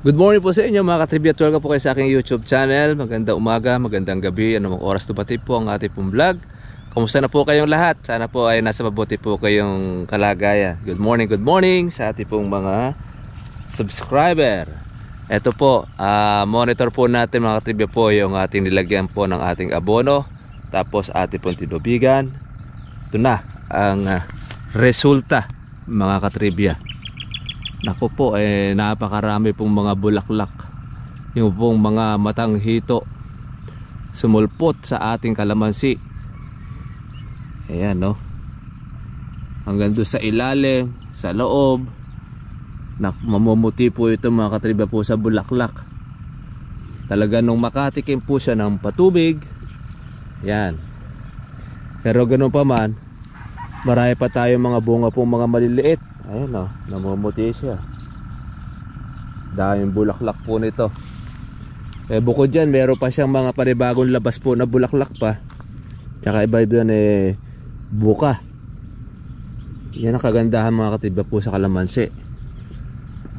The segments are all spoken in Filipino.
Good morning po sa inyo mga katribya. Welcome po kayo sa aking YouTube channel. Magandang umaga, magandang gabi, anumang oras dumating po ang ating pong vlog. Kumusta na po kayong lahat? Sana po ay nasa mabuti po kayong kalagayan. Good morning sa ating pong mga subscriber. Ito po, monitor po natin mga katribya po yung ating nilagyan po ng ating abono. Tapos ating pong tinubigan. Ito na ang resulta mga katribya. Naku po, napakarami pong mga bulaklak. Yung pong mga matang hito sumulpot sa ating kalamansi. Ayan, no? Hanggang doon sa ilalim, sa loob. Mamumuti po ito mga katriba po sa bulaklak. Talaga nung makatikim po siya ng patubig. Ayan. Pero ganun pa man, marami pa tayong mga bunga pong mga maliliit. Ayan o, namumuti siya. Daming bulaklak po nito. Bukod dyan, meron pa siyang mga panibagong labas po na bulaklak pa. Tsaka iba yun buka. Yan ang kagandahan mga katiba po sa kalamansi.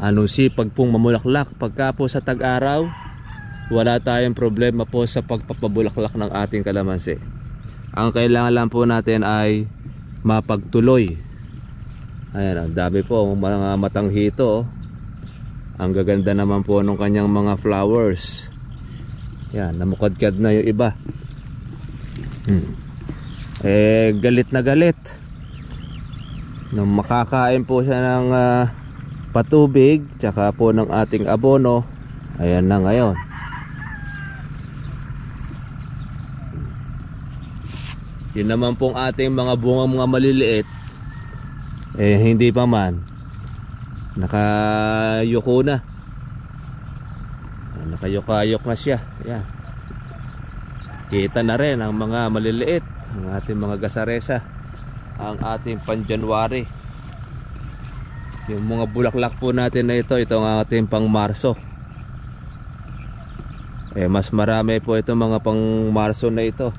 Anong sipag pong mamulaklak. Pagka po sa tag-araw, wala tayong problema po sa pagpapabulaklak ng ating kalamansi. Ang kailangan lang po natin ay mapagtuloy. Ayan, ang dami po mga matang hito. Ang gaganda naman po ng kanyang mga flowers. Yan, namukadkad na yung iba. Galit na galit. Nung makakain po siya ng patubig, tsaka po ng ating abono. Ayan na ngayon. Yun naman pong ating mga bunga mga maliliit. Hindi pa man nakayuko na. Nakayukayok na siya. Ayan. Kita na rin ang mga maliliit, ang ating mga gasaresa, ang ating pan-January. Yung mga bulaklak po natin na ito ang ating pang Marso. Mas marami po ito mga pang Marso na ito.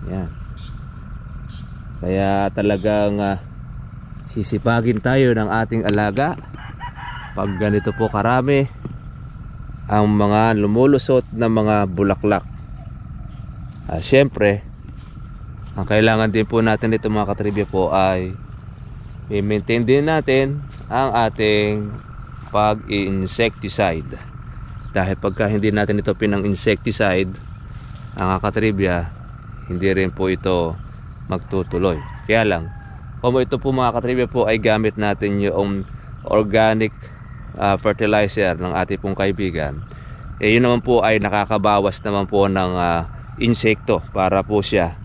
Ayan. Kaya talagang sisipagin tayo ng ating alaga pag ganito po karami ang mga lumulusot na mga bulaklak. Siyempre, ang kailangan din po natin dito mga katribya po ay i-maintain din natin ang ating pag-insecticide. Dahil pagka hindi natin ito pinang-insecticide, ang katribya, hindi rin po ito magtutuloy. Kaya lang, kung ito po mga katribya po ay gamit natin yung organic fertilizer ng ating pong kaibigan, yun naman po ay nakakabawas naman po ng insekto para po siya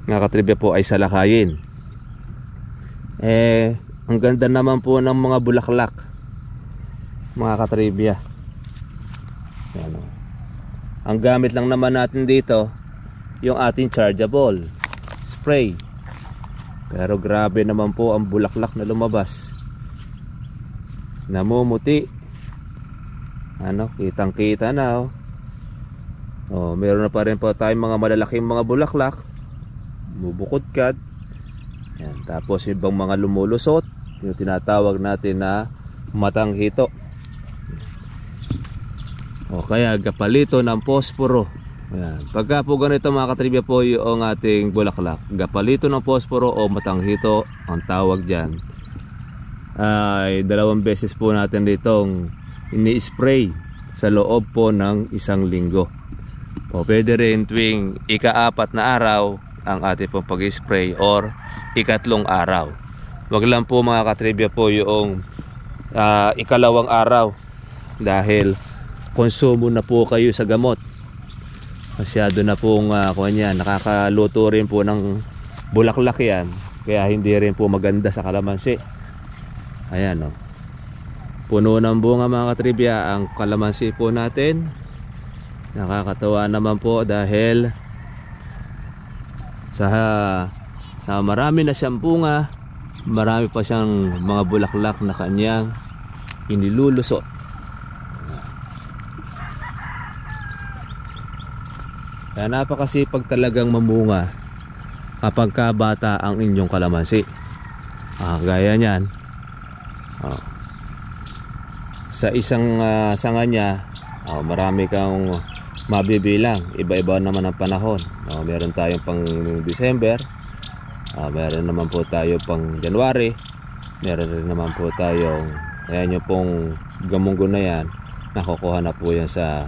mga katribya po ay salakayin. Ang ganda naman po ng mga bulaklak mga katribya. Yan, ang gamit lang naman natin dito yung ating chargeable spray. Pero grabe naman po ang bulaklak na lumabas. Namumuti. Kitang kita na meron na pa rin po tayong mga malalaking mga bulaklak. Bubukod-kad. Yan. Tapos ibang mga lumulusot, yung tinatawag natin na matang hito. Kaya gapalito ng posporo. Ayan. Pagka po ganito mga katribya po yung ating bulaklak, gapalito ng posporo o matang hito ang tawag dyan, ay 2 beses po natin ditong ini-spray sa loob po ng 1 linggo. Pwede rin tuwing ika-4 na araw ang ating pong pag-spray or ika-3 araw. Wag lang po mga katribya po yung ika-2 araw dahil konsumo na po kayo sa gamot. Masyado na pong nakakaluto rin po ng bulaklak yan. Kaya hindi rin po maganda sa kalamansi. Ayan puno ng bunga mga katribya ang kalamansi po natin. Nakakatawa naman po dahil sa marami na siyang bunga, marami pa siyang mga bulaklak na kanyang inilulusot. Kaya napakasipag talagang mamunga kapag bata ang inyong kalamansi. Gaya niyan. sa isang sanga niya, marami kang mabibilang. Iba-iba naman ang panahon. Meron tayong pang December, meron naman po tayo pang January, meron rin naman po tayong, ayan yung pong gamunggo na yan, nakukuha na po yan sa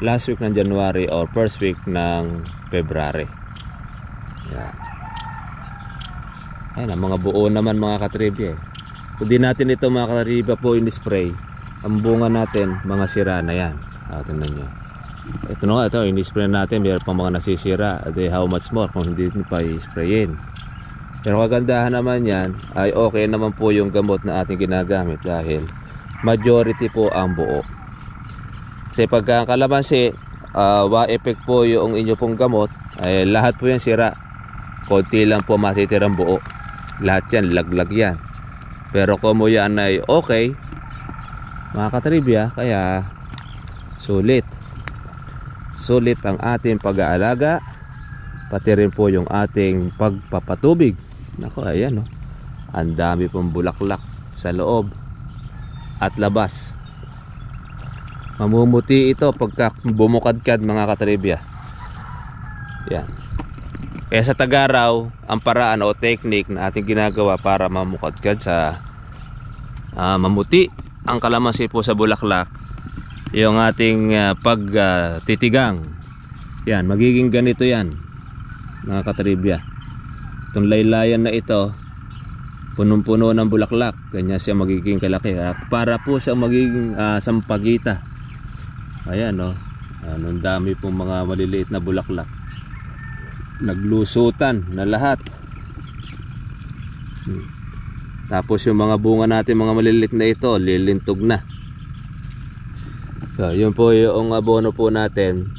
last week ng January or first week ng February. Yan. Ayan, ang mga buo naman mga katribya. Kung di natin ito mga katribya po in-spray, ang bunga natin mga sira na yan. Tingnan nyo. Ito na nga, ito in-spray natin, mayroon pang mga nasisira. How much more kung hindi pa i-sprayin. Pero kagandahan naman yan ay okay naman po yung gamot na ating ginagamit dahil majority po ang buo. Kasi pagka kalamansi, wa-effect po yung inyo pong gamot, ay lahat po yan sira. Konti lang po matitirang buo. Lahat yan, laglag yan. Pero kung yan ay okay, mga katribya, kaya sulit. Sulit ang ating pag-aalaga, pati rin po yung ating pagpapatubig. Nako, ayan, ang dami pong bulaklak sa loob at labas. Mamumuti ito pagka bumukadkad mga katribya. Yan. Kaya sa Tagaraw, ang paraan o technique na ating ginagawa para mamukadkad sa mamuti ang kalamansi po sa bulaklak, yung ating pagtitigang. Yan, magiging ganito yan mga katribya. Itong laylayan na ito, punong-puno ng bulaklak, ganyan siya magiging kalaki. Para po siya magiging sampagita. Ayan, ang dami pong mga maliliit na bulaklak, naglusutan na lahat. Tapos yung mga bunga natin, mga maliliit na ito, lilintog na. So, yun po yung abono po natin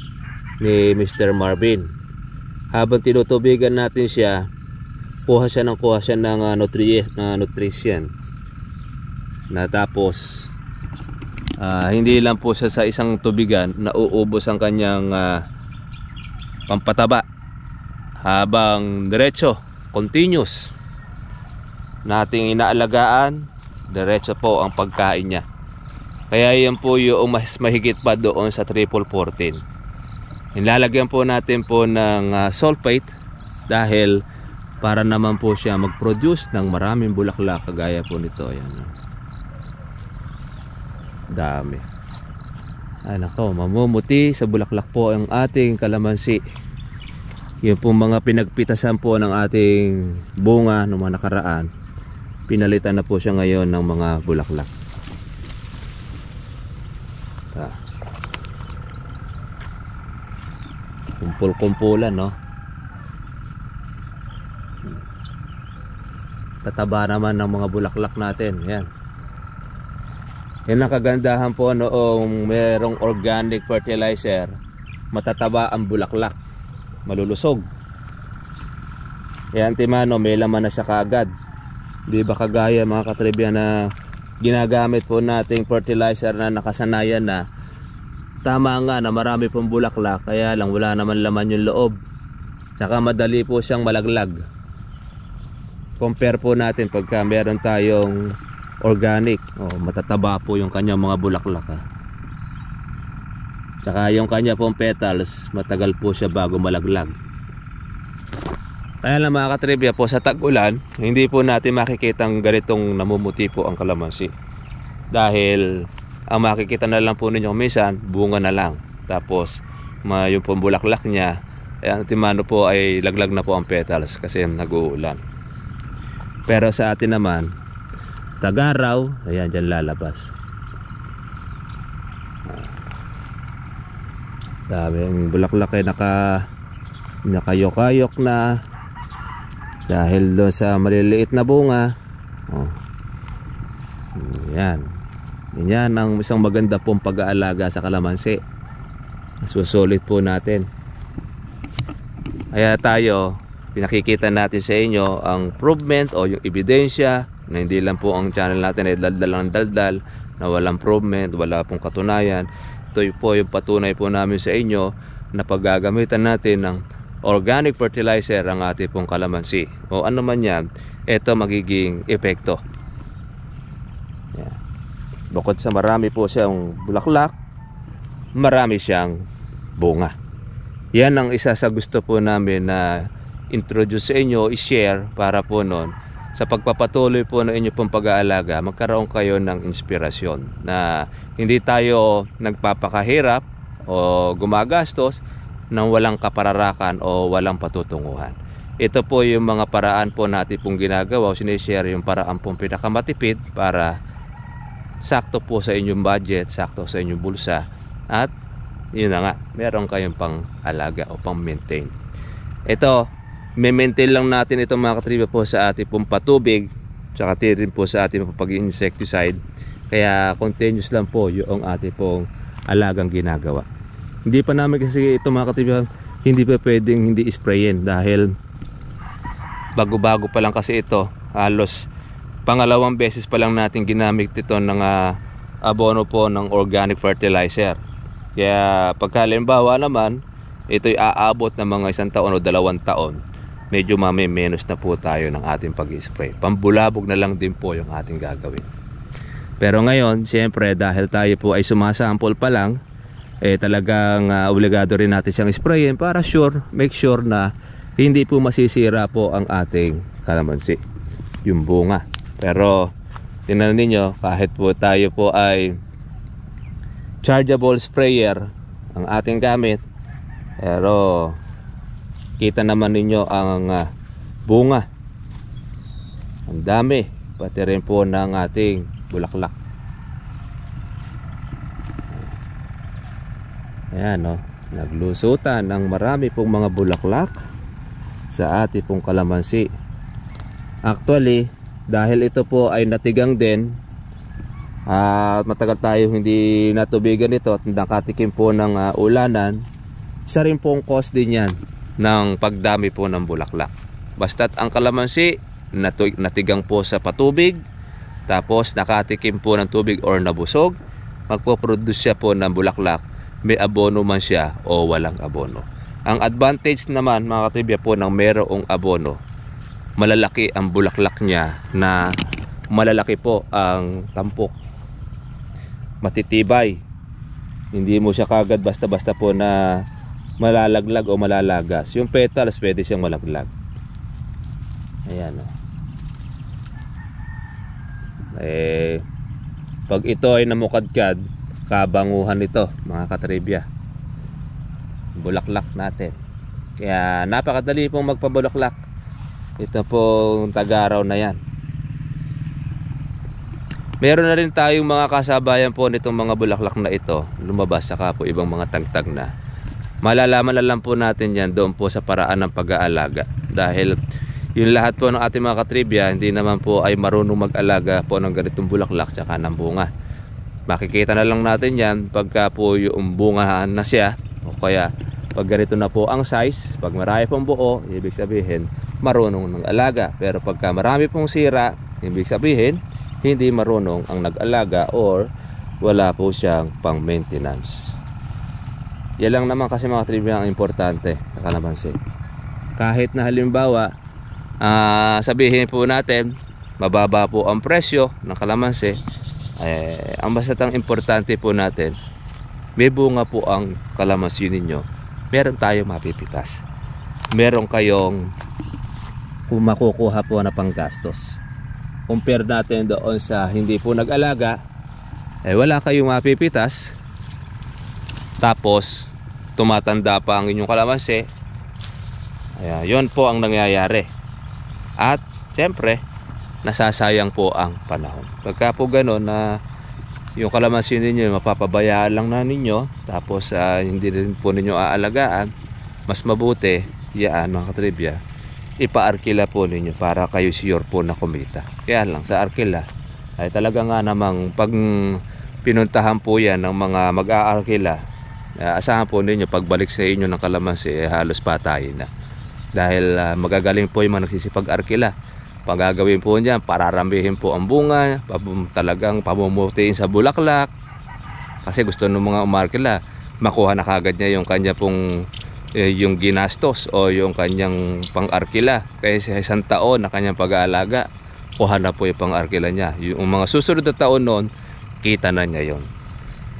ni Mr. Marvin. Habang tinutubigan natin siya, kuha siya ng nutrition. Na tapos hindi lang po siya sa isang tubigan nauubos ang kanyang pampataba. Habang diretso, continuous nating inaalagaan, diretso po ang pagkain niya. Kaya yan po yung mas mahigit pa doon sa triple 14. Nilalagyan po natin po ng sulfate dahil para naman po siya mag-produce ng maraming bulaklak kagaya po nito. Ayan, dami. Ay nako, mamumuti sa bulaklak po ang ating kalamansi. Yung po mga pinagpitasan po ng ating bunga ng mga nakaraan, pinalitan na po siya ngayon ng mga bulaklak. Kumpul-kumpulan, tataba naman ng mga bulaklak natin. Yan. Yan ang kagandahan po noong merong organic fertilizer, matataba ang bulaklak, malulusog. Yan, timano, may laman na siya kaagad. Di ba kagaya mga katribya na ginagamit po nating fertilizer na nakasanayan na, tama nga na marami pong bulaklak, kaya lang wala naman laman yung loob, tsaka madali po siyang malaglag. Compare po natin pagka meron tayong organic, matataba po yung kanyang mga bulaklak. Tsaka yung kanya pong petals, matagal po siya bago malaglag. Kaya lang mga katribya po, sa tag-ulan hindi po natin makikitang ganitong namumuti po ang kalamansi. Dahil ang makikita na lang po ninyo minsan, bunga na lang. Tapos yung pong bulaklak niya, ayan, timano po ay laglag na po ang petals kasi nag-uulan. Pero sa atin naman, Tagaraw, ayan, dyan lalabas. Dami ang bulaklak ay nakayok-ayok na dahil doon sa maliliit na bunga. Ayan. Yan ang isang maganda pong pag-aalaga sa kalamansi. Susulit po natin. Kaya tayo, pinakikita natin sa inyo ang improvement o yung ebidensya na hindi lang po ang channel natin ay daldal ng daldal na walang improvement, wala pong katunayan. Ito po yung patunay po namin sa inyo na paggagamitan natin ng organic fertilizer ang ating pong kalamansi o ano man yan, ito magiging epekto. Bukod sa marami po siyang bulaklak, marami siyang bunga. Yan ang isa sa gusto po namin na introduce sa inyo, i-share para po nun sa pagpapatuloy po ng inyo pong pag-aalaga, magkaroon kayo ng inspirasyon na hindi tayo nagpapakahirap o gumagastos ng walang kapararakan o walang patutunguhan. Ito po yung mga paraan po natin pong ginagawa o sinishare yung paraan pong pinakamatipid para sakto po sa inyong budget, sakto sa inyong bulsa, at yun na nga, meron kayong pang alaga o pang maintain. Ito, may-maintain lang natin itong mga katribya po sa ating pong patubig, tsaka rin po sa ating pag-insecticide. Kaya continuous lang po yung ating pong alagang ginagawa. Hindi pa namin kasi ito mga katribya, hindi pa pwedeng hindi sprayin dahil bago-bago pa lang kasi ito. Halos pangalawang beses pa lang natin ginamit ito ng abono po ng organic fertilizer. Kaya pagkalimbawa naman, ito'y aabot ng mga 1 taon o 2 taon, medyo menos na po tayo ng ating pag-spray. Pambulabog na lang din po yung ating gagawin. Pero ngayon, siyempre dahil tayo po ay sumasample pa lang, talagang obligado rin natin siyang sprayin para make sure na hindi po masisira po ang ating kalamansi, yung bunga. Pero tingnan ninyo, kahit po tayo po ay chargeable sprayer ang ating gamit, pero kita naman ninyo ang bunga, ang dami, pati rin po ng ating bulaklak. Ayan, no? Naglusutan ng marami pong mga bulaklak sa ating pong kalamansi. Actually, dahil ito po ay natigang din, at matagal tayo hindi natubigan ito at nakatikim po ng ulanan, isa rin pong cause din yan ng pagdami po ng bulaklak. Basta't ang kalamansi natigang po sa patubig, tapos nakatikim po ng tubig or nabusog, magpo-produce siya po ng bulaklak, may abono man siya o walang abono. Ang advantage naman mga katribya po ng merong abono, malalaki ang bulaklak niya, na malalaki po ang tampok, matitibay, hindi mo siya kagad basta-basta po na malalaglag o malalagas. Yung petals pwede siyang malaglag. Ayan, o. Pag ito ay namukadkad, kabanguhan nito mga katribya, bulaklak natin. Kaya napakadali pong magpabulaklak. Ito pong tag-araw na yan. Meron na rin tayong mga kasabayan po nitong mga bulaklak na ito, lumabas, saka po ibang mga tagtag na. Malalaman na lang po natin yan doon po sa paraan ng pag-aalaga. Dahil yung lahat po ng ating mga katribya, hindi naman po ay marunong mag-alaga po ng ganitong bulaklak tsaka ng bunga. Makikita na lang natin yan pagka po yung bungahan na siya, o kaya pag ganito na po ang size, pag marami pong buo, ibig sabihin marunong ng alaga. Pero pagka marami pong sira, ibig sabihin hindi marunong ang nag-alaga or wala po siyang pang maintenance. Yan lang naman kasi mga trivia ang importante sa kalamansi. Kahit na halimbawa sabihin po natin mababa po ang presyo ng kalamansi, ang bastatang importante po natin, may bunga po ang kalamansi ninyo, meron tayong mapipitas, meron kayong makukuha po na panggastos. Compare natin doon sa hindi po nag-alaga, wala kayong mapipitas, tapos tumatanda pa ang inyong kalamansi. Yun po ang nangyayari. At siyempre nasasayang po ang panahon. Pagka po gano'n na yung kalamansi ninyo mapapabayaan lang na ninyo, tapos hindi rin po ninyo aalagaan, mas mabuti yan mga katribya, ipa-arkila po ninyo para kayo sure po na kumita. Kaya lang sa arkila ay talaga nga namang pag pinuntahan po yan ng mga mag-aarkila, asahan po ninyo pagbalik sa inyo ng kalamansi halos patayin na. Dahil magagaling po yung mga nagsisipag-arkila. Pag gagawin po niyan, pararambihin po ang bunga, talagang pamumutiin sa bulaklak, kasi gusto ng mga umarkila makuha na kagad niya yung kanya pong yung ginastos o yung kanyang pang-arkila. Kaya sa 1 taon na kanyang pag-aalaga, kuha na po yung pang-arkila niya. Yung mga susunod na taon noon, kita na ngayon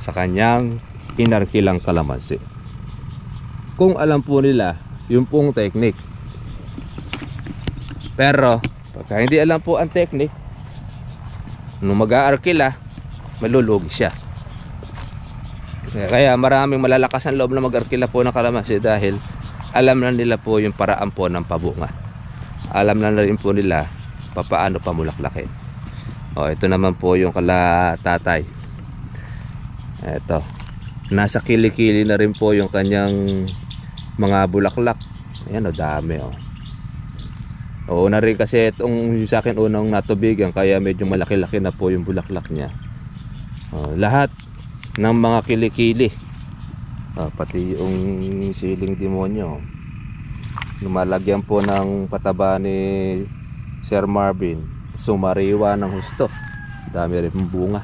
sa kanyang inarkilang kalamansi. Kung alam po nila yung pong technique. Pero pagka hindi alam po ang technique, nung mag-aarkila, malulugi siya. Kaya maraming malalakas ang loob na mag-arkila po ng kalamansi dahil alam na nila po yung paraan po ng pabunga. Alam na rin po nila paano pamulaklakin. Ito naman po yung kala tatay. Ito, nasa kilikili na rin po yung kanyang mga bulaklak. Ayan, dami na rin kasi itong sa akin unang natubigan, kaya medyo malaki-laki na po yung bulaklak niya. Lahat ng mga kilikili, pati yung siling demonyo, lumalagyan po ng pataba ni Sir Marvin, sumariwa ng husto. Dami rin bunga.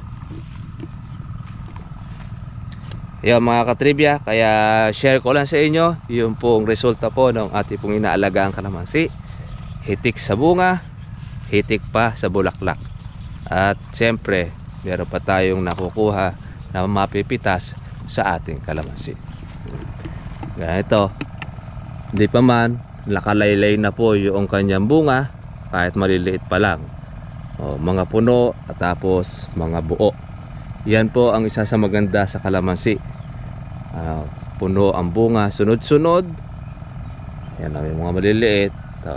Yan mga katribya, kaya share ko lang sa inyo yung pong resulta po ng ating pong inaalagang kalamansi. Hitik sa bunga, hitik pa sa bulaklak. At siyempre meron pa tayong nakukuha na mapipitas sa ating kalamansi. Ganito, hindi pa man nakalaylay na po yung kanyang bunga, kahit maliliit pa lang. Mga puno at tapos mga buo. Yan po ang isa sa maganda sa kalamansi. Puno ang bunga, sunod-sunod. Yan yung mga maliliit.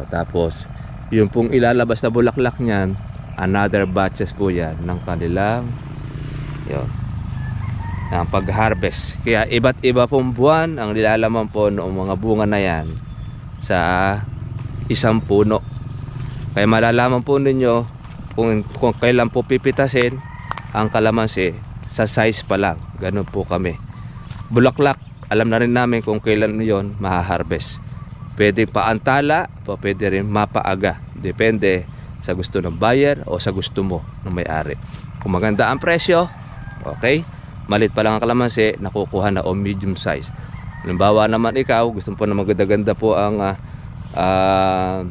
Tapos yung pong ilalabas na bulaklak niyan, another batches po yan ng kanilang ng pag-harvest. Kaya iba't iba pong buwan ang nilalaman po ng mga bunga na yan sa isang puno. Kaya malalaman po ninyo kung kailan po pipitasin ang kalamansi sa size pa lang. Ganun po kami. Bulaklak, alam na rin namin kung kailan yon maha-harvest. Pwede paantala, pwede rin mapaaga. Depende sa gusto ng buyer o sa gusto mo ng may-ari. Kung maganda ang presyo, okay, malit pa lang ang kalamansi, nakukuha na o medium size. Halimbawa naman ikaw, gusto po na maganda-ganda po ang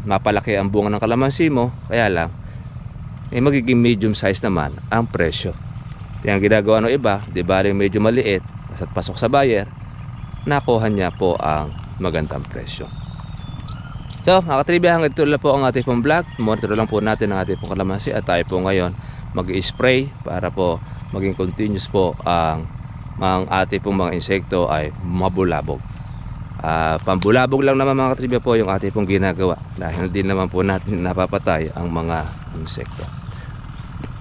mapalaki ang bunga ng kalamansi mo, kaya lang magiging medium size naman ang presyo. Yung ginagawa ng iba, di ba rin medyo maliit, basta't pasok sa buyer, nakuha niya po ang magandang presyo. So mga katribya, hanggang dito lang po ang ating pong vlog. Monitor lang po natin ang ating pong kalamansi at tayo po ngayon mag-spray para po maging continuous po ang ating pong mga insekto ay mabulabog. Pambulabog lang naman mga katribya po yung ating pong ginagawa dahil hindi naman po natin napapatay ang mga insekto.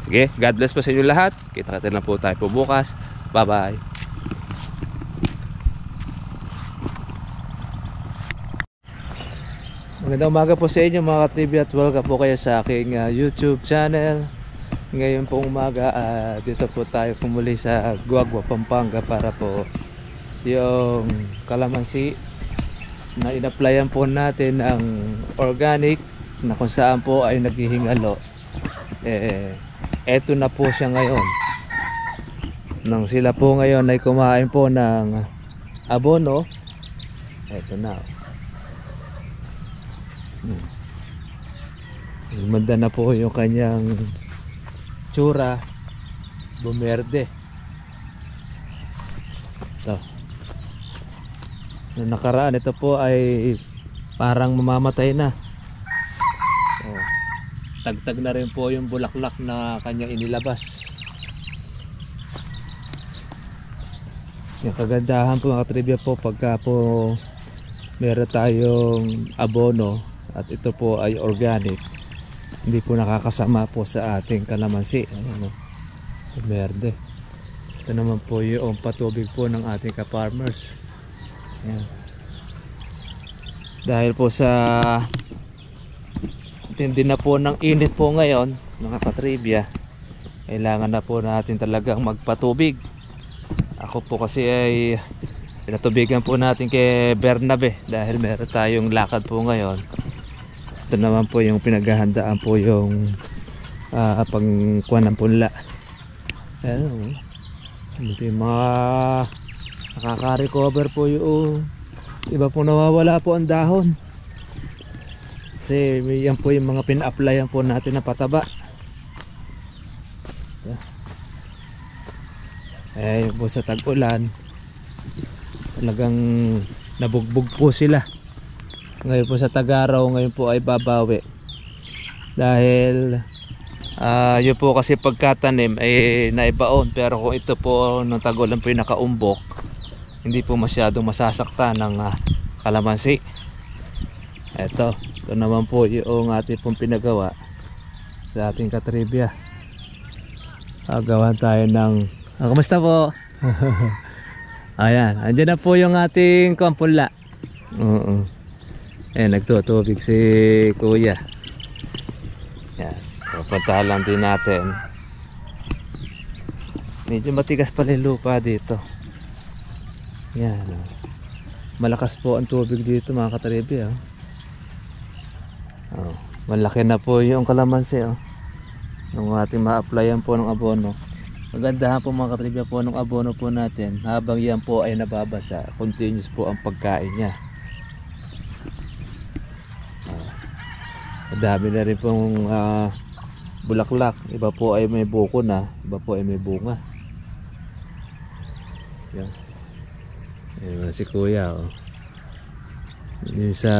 Sige, God bless po sa inyo lahat. Kita-kita na po tayo po bukas. Bye bye. Magandang umaga po sa inyo mga katribya at welcome po kayo sa aking YouTube channel. Ngayon pong umaga dito po tayo pumuli sa Guagua, Pampanga para po yung kalamansi na in-applyan po natin ang organic na kung saan po ay naghihingalo. Eto na po siya ngayon. Nang sila po ngayon ay kumain po ng abono, eto na. Gumanda na po yung kanyang tsura, bumerde. Ito. Nung nakaraan, ito po ay parang mamamatay na. Tagtag na rin po yung bulaklak na kanyang inilabas. Yung kagandahan po mga trivia po pagka po meron tayong abono at ito po ay organic, hindi po nakakasama po sa ating kalamansi. Berde. Ito naman po yung patubig po ng ating ka-farmers. Ayan. Dahil po sa tindi na po ng init po ngayon mga katribya, kailangan na po natin talagang magpatubig. Ako po kasi ay pinatubigan po natin kay Bernabe dahil meron tayong lakad po ngayon. Ito naman po yung pinaghahandaan po yung pangkuhan ng punla. Ayan, ito yung mga nakaka-recover po yung iba po, nawawala po ang dahon kasi yan po yung mga pina-applyan po natin na pataba. Eh po sa tag-ulan, talagang nabugbog po sila. Ngayon po sa tag-araw, ngayon po ay babawi. Dahil yun po kasi pagkatanim ay naibaon. Pero kung ito po nung tag-ulan po yung nakaumbok, hindi po masyadong masasaktan ng kalamansi. Ito naman po yung ating pong pinagawa sa ating katribya. Gawan tayo ng kamusta po? Ayan, andyan na po yung ating kampula. Ayan, nagtutubig si kuya. Ayan, pupuntahan lang din natin. Medyo matigas pala yung lupa dito. Ayan, malakas po ang tubig dito mga katribya. Malaki na po yung kalamansi. Yung ating ma-applyan po ng abono. Magandahan po mga katribya po ng abono po natin. Habang yan po ay nababasa, continuous po ang pagkain niya. Madami na rin pong bulaklak. Iba po ay may buko na, iba po ay may bunga. Yan. Ayan si kuya. Yung sa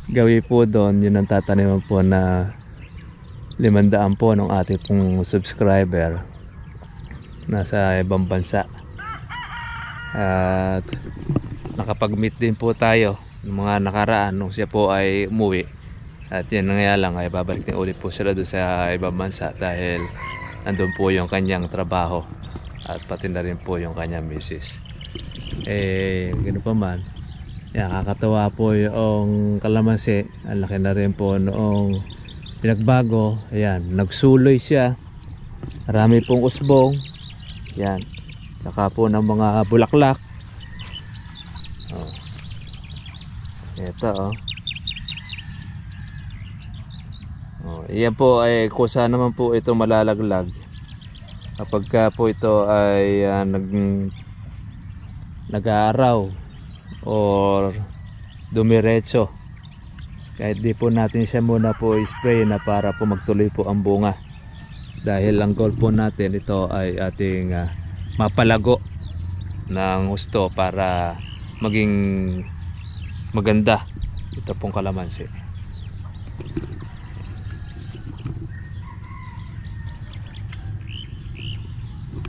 gawi po doon, yun ang tataniman po na 500 po ng ating pong subscriber nasa ibang bansa. At nakapag-meet din po tayo ng mga nakaraan nung siya po ay umuwi. At yan nga lang ay babalik din ulit po sila doon sa ibang bansa dahil nandun po yung kanyang trabaho at pati na rin po yung kanyang misis. Ganoon pa man, yan, kakatawa po yung kalamansi. Ang laki na rin po noong pinagbago. Ayan, nagsuloy siya, marami pong usbong. Yan, saka po ng mga bulaklak. Ito yan po ay kusa naman po ito malalaglag kapag ka po ito ay nag-aaraw or dumiretso. Kahit di po natin siya muna po spray na para po magtuloy po ang bunga. Dahil ang goal po natin ito ay ating mapalago ng husto para maging maganda ito pong kalamansi.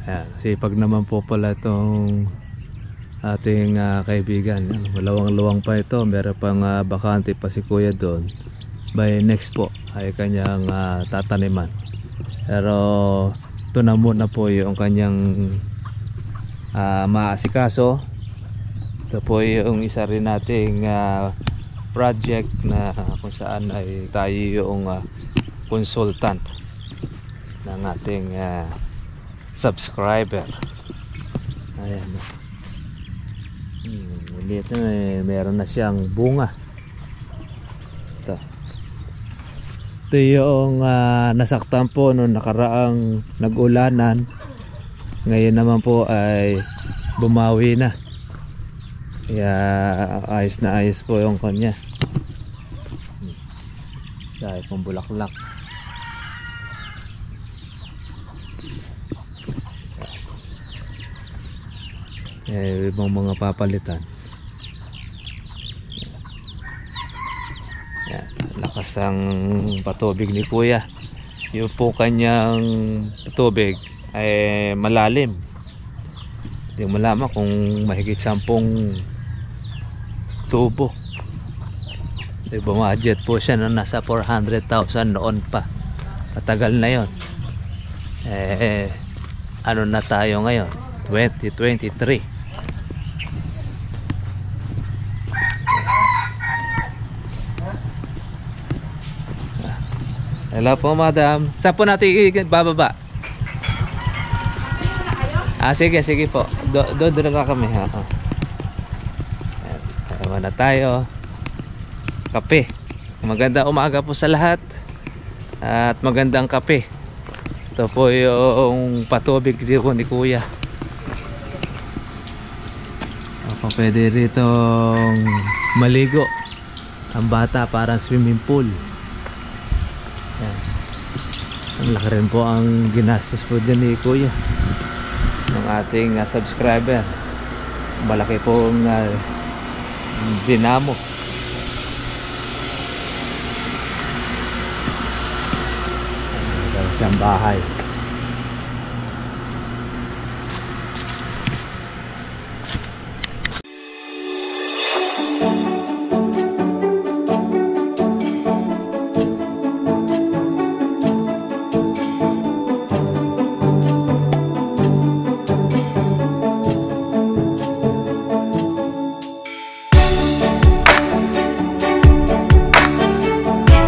Ayan, sipag naman po pala itong ating kaibigan. Malawang-lawang pa ito. Meron pang bakante pa si kuya doon. By next po ay kanyang tataniman. Pero ito na muna po yung kanyang maasikaso. Ito po yung isa rin nating project na kung saan ay tayo yung consultant ng ating subscriber. Ayan. Maliit na meron na siyang bunga. Ito yung nasaktan po noong nakaraang nag-ulanan. Ngayon naman po ay bumawi na. Kaya ayos na ayos po yung kanya. Dahil pong bulaklak. Ibang mga papalitan. Yan, lakas ang patubig ni kuya. Yung po kanyang patubig ay malalim. Hindi mo malaman kung mahigit 10 tubo. Budget po siya na nasa 400,000 noon pa. Matagal na yon. Ano na tayo ngayon? 2023. Hello po madam. Saan po natin bababa? Sige po. Doon na kami ha. Tama na tayo. Kape. Magandang umaga po sa lahat. At magandang kape. Ito po yung patubig dito ni kuya. Pwede rito maligo ang bata, parang swimming pool. Yan. Ang laki rin po ang ginastos po dyan ni kuya. ng ating subscriber. Malaki pong dinamo. Siyang bahay.